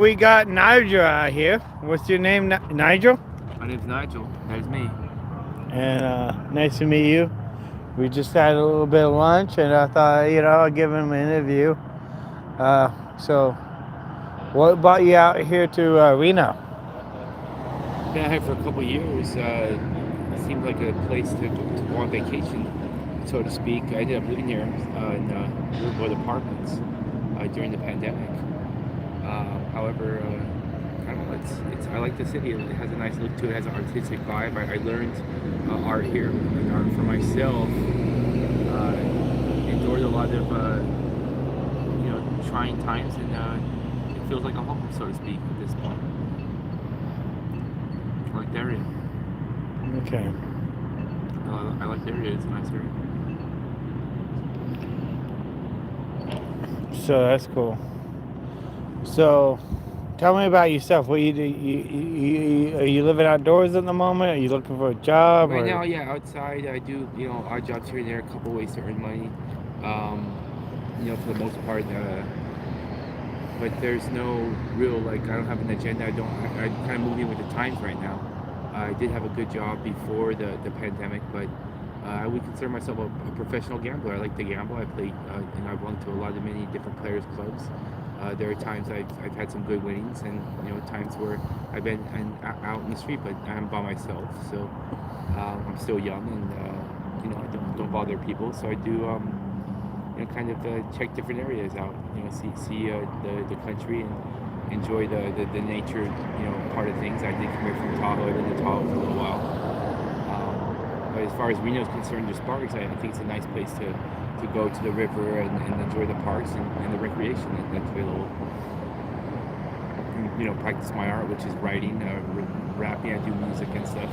We got Nigel out here. What's your name, Nigel? My name's Nigel. That is me. And nice to meet you. We just had a little bit of lunch, and I thought, I'll give him an interview. So, what brought you out here to Reno? Been out here for a couple of years. It seemed like a place to go on vacation, so to speak. I ended up living here in Riverboat Apartments during the pandemic. However, kind of I like the city. It has a nice look to it. It has an artistic vibe. I learned art here, and art for myself. Endured a lot of trying times, and it feels like a home, so to speak, at this point. I like the area. Okay. I like the area. It's a nice area. So that's cool. So, tell me about yourself. What you do? Are you living outdoors at the moment? Are you looking for a job? Right now, yeah, outside I do, odd jobs here and there, a couple ways to earn money. For the most part, but there's no real, I don't have an agenda. I'm kind of moving with the times right now. I did have a good job before the pandemic, but I would consider myself a professional gambler. I like to gamble. I play, and I've belonged to a lot of many different players' clubs. There are times I've had some good winnings, and times where I've been out in the street, but I'm by myself. So I'm still young, and I don't bother people. So I do kind of check different areas out. See the country and enjoy the nature part of things. I did come here from Tahoe. I've been in Tahoe for a little while. But as far as Reno is concerned, just parks, I think it's a nice place to go to the river and enjoy the parks and the recreation that's available. Practice my art, which is writing, rapping. I do music and stuff.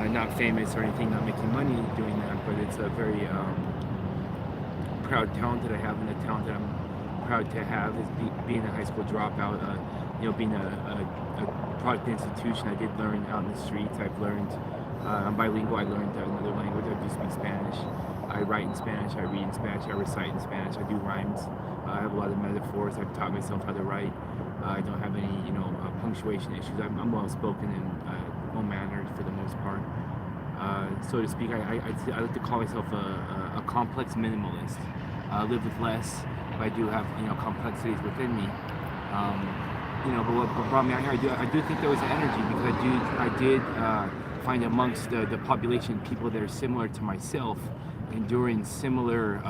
Not famous or anything, not making money doing that, but it's a very proud talent that I have, and the talent that I'm proud to have is being a high school dropout. Being a product institution. I did learn out in the streets. I've learned. I'm bilingual. I learned another language. I do speak Spanish. I write in Spanish. I read in Spanish. I recite in Spanish. I do rhymes. I have a lot of metaphors. I've taught myself how to write. I don't have any, punctuation issues. I'm well spoken and well mannered for the most part. So to speak, I like to call myself a complex minimalist. I live with less, but I do have complexities within me. But what brought me out here, I do think there was an energy, because I did find amongst the population people that are similar to myself, enduring similar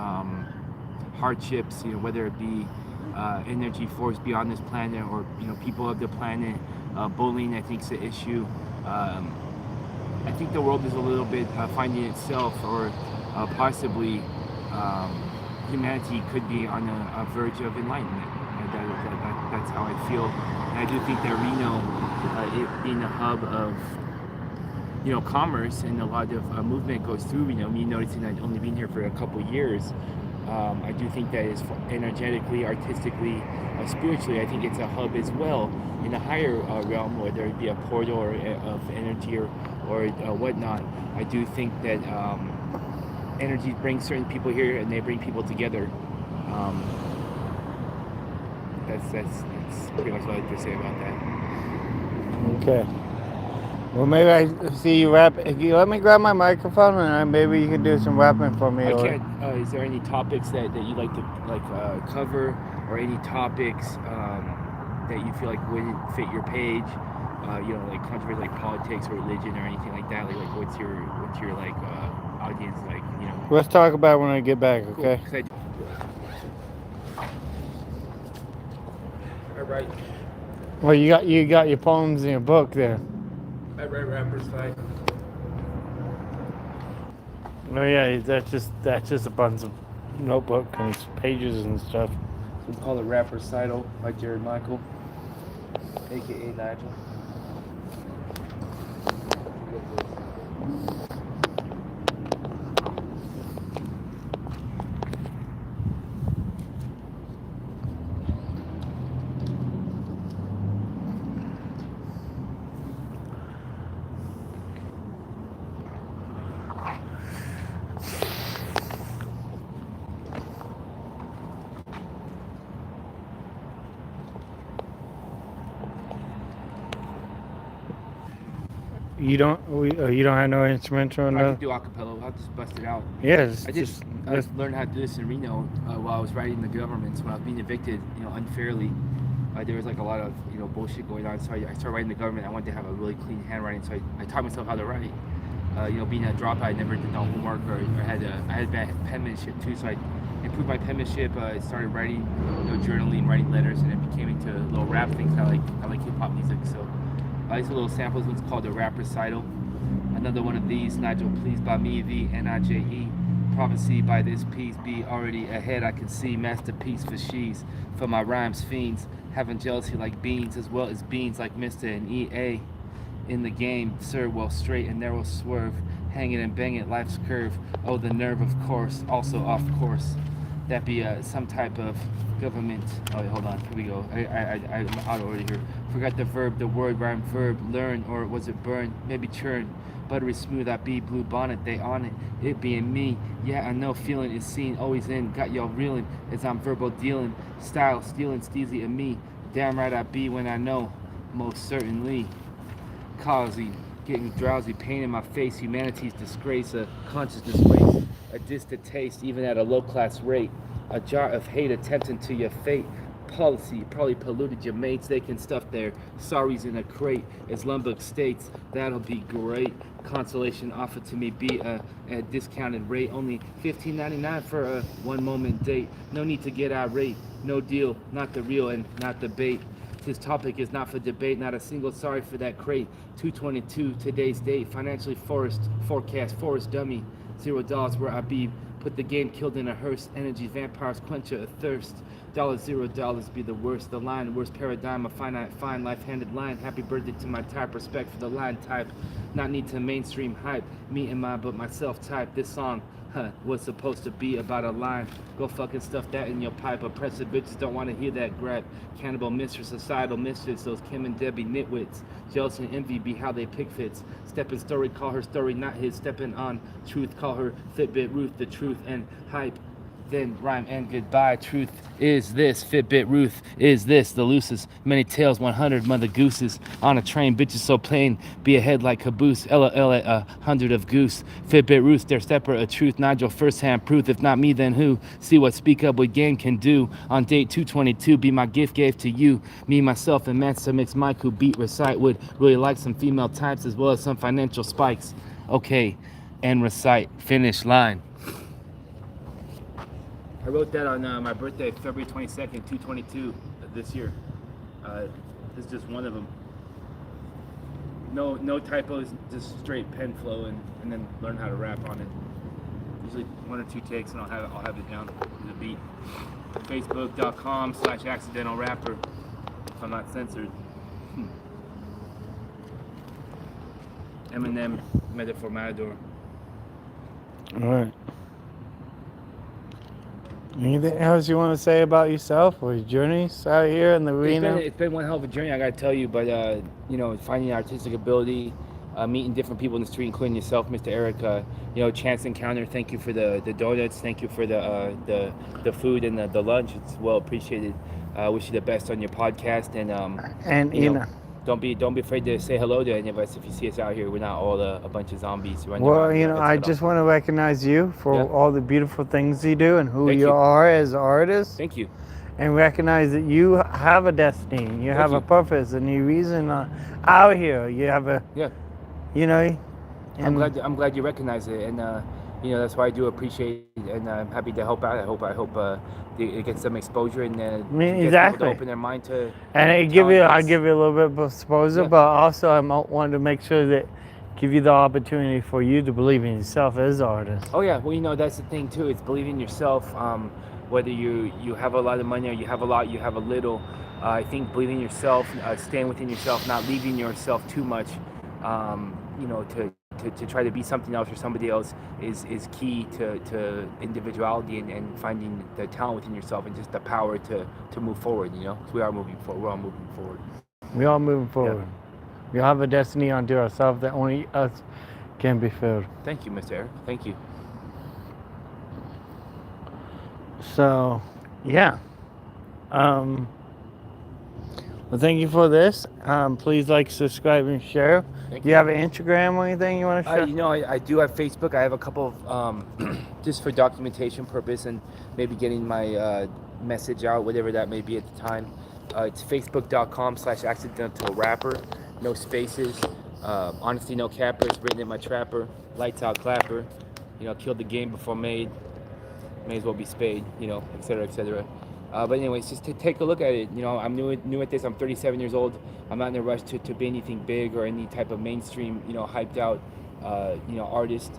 hardships. Whether it be energy force beyond this planet, or people of the planet. Bullying, I think, is the issue. I think the world is a little bit finding itself, or possibly humanity could be on a verge of enlightenment. That's how I feel. And I do think that Reno, it being a hub of commerce, and a lot of movement goes through Reno. Me noticing I'd only been here for a couple years, I do think that is energetically, artistically, spiritually, I think it's a hub as well in a higher realm, whether it be a portal of energy or whatnot. I do think that energy brings certain people here, and they bring people together. That's pretty much what I have to say about that. Okay. Well, maybe I see you rap. Let me grab my microphone, and maybe you can do some rapping for me. I can. Is there any topics that you like to cover, or any topics that you feel like wouldn't fit your page? Like controversy, like politics or religion or anything like that. Like what's your audience like? Let's talk about it when I get back. Okay. Cool. I write. Well, you got your poems in your book there. I write rappers fight. Oh yeah, that's just a bunch of notebook and pages and stuff. It's called a rap recital by Jared Michael, aka Nigel. you don't have no instrumental I enough? could do acapella. I'll just bust it out. Yes, I just learned how to do this in Reno while I was writing the governments when I was being evicted, unfairly. There was like a lot of bullshit going on, so I started writing the government. I wanted to have a really clean handwriting, so I taught myself how to write. Being a dropout, I never did no homework or I had bad penmanship too, so I improved my penmanship. I started writing, journaling, writing letters, and it became into little rap things. I like hip hop music, so these are little samples. One's called a rap recital. Another one of these, Nigel, please by me, V-N-I-J-E. Prophecy by this piece, be already ahead. I can see masterpiece for she's, for my rhymes fiends, having jealousy like beans as well as beans like Mr. and EA. In the game, sir, well straight and narrow swerve, hanging and banging life's curve. Oh, the nerve, of course, also off course. That be some type of government. Oh, wait, hold on, here we go. I'm out of order here. Forgot the verb, the word, rhyme, verb, learn, or was it burn? Maybe churn. Buttery smooth, I be blue bonnet, they on it. It being me, yeah, I know feeling is seen, always in. Got y'all reeling as I'm verbal dealing. Style, stealing, steezy of me. Damn right I be when I know, most certainly. Causing, getting drowsy, pain in my face, humanity's disgrace, a consciousness waste, a distant taste, even at a low-class rate, a jar of hate attempting to your fate. Policy probably polluted your mates, they can stuff their sorries in a crate. As Lombok states, that'll be great. Consolation offered to me be a discounted rate, only $15.99 for a one-moment date. No need to get irate, no deal, not the real and not the bait. This topic is not for debate, not a single sorry for that crate. 222, today's date, financially forecast, forest dummy. $0 where I be, put the game killed in a hearse. Energy vampires quench a thirst. $0 be the worst, the line, worst paradigm, a finite, fine, life-handed line. Happy birthday to my type, respect for the line type. Not need to mainstream hype, me and my but myself type. This song, was supposed to be about a line. Go fucking stuff that in your pipe. Oppressive bitches don't want to hear that grab. Cannibal mistress, societal misfits, those Kim and Debbie nitwits. Jealousy and envy be how they pick fits. Stepping story, call her story, not his. Stepping on truth, call her Fitbit Ruth, the truth and hype. Then rhyme and goodbye. Truth is this. Fitbit Ruth is this. The loosest. Many tails, 100 mother gooses. On a train, bitches so plain. Be ahead like caboose. LOL at 100 of goose. Fitbit Ruth, their stepper, a truth. Nigel, first hand proof. If not me, then who? See what Speak Up with Gang can do. On date 222, be my gift gave to you. Me, myself, and Master Mix Mike, who beat recite, would really like some female types as well as some financial spikes. Okay, and recite. Finish line. I wrote that on my birthday, February 22nd, 222 this year. This is just one of them. No typos, just straight pen flow, and then learn how to rap on it. Usually 1 or 2 takes, and I'll have it down to the beat. Facebook.com/accidental rapper, if I'm not censored. Eminem, Metaphor Matador. All right. Anything else you want to say about yourself or your journeys out here in the arena? It's been one hell of a journey, I gotta tell you. But finding artistic ability, meeting different people in the street, including yourself, Mr. Erick. Chance encounter. Thank you for the donuts. Thank you for the food and the lunch. It's well appreciated. Wish you the best on your podcast, and you know. Don't be afraid to say hello to any of us if you see us out here. We're not all a bunch of zombies running Well, around. I just want to recognize you for all the beautiful things you do and who Thank you you. are as an artist. Thank you. And recognize that you have a destiny, you have a purpose, and you reason out here. You have a, I'm glad you recognize it, and that's why I do appreciate it, and I'm happy to help out. I hope it gets some exposure and gets people to open their mind to. And I give you a little bit of exposure, but also I wanted to make sure that give you the opportunity for you to believe in yourself as an artist. Oh yeah, well that's the thing too. It's believing in yourself. Whether you have a lot of money or you have a lot, you have a little. I think believing in yourself, staying within yourself, not leaving yourself too much. To try to be something else or somebody else is key to individuality and finding the talent within yourself and just the power to move forward. Because we are moving forward. We're all moving forward. We all moving forward. Yeah. We have a destiny unto ourselves that only us can be filled. Thank you, Mr. Erick. Thank you. So, yeah. Well, thank you for this. Please like, subscribe, and share. Thank Do you have an Instagram or anything you want to share? I do have Facebook. I have a couple of just for documentation purpose and maybe getting my message out, whatever that may be at the time. It's facebook.com/accidental rapper, no spaces. Honesty, no cappers. Written in my trapper. Lights out clapper. Killed the game before made. May as well be spade. Etc. etc. But anyways, just to take a look at it. I'm new at this. I'm 37 years old. I'm not in a rush to be anything big or any type of mainstream, hyped out, artist.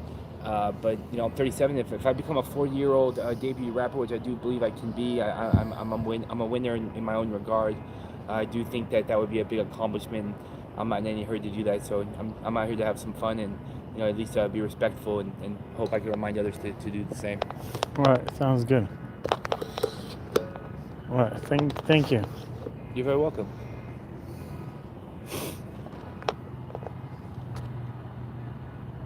But I'm 37. If I become a 40-year-old debut rapper, which I do believe I can be, I'm a winner in my own regard. I do think that would be a big accomplishment. I'm not in any hurry to do that. So I'm out here to have some fun and at least be respectful and hope I can remind others to do the same. All right, sounds good. All right, thank you. You're very welcome.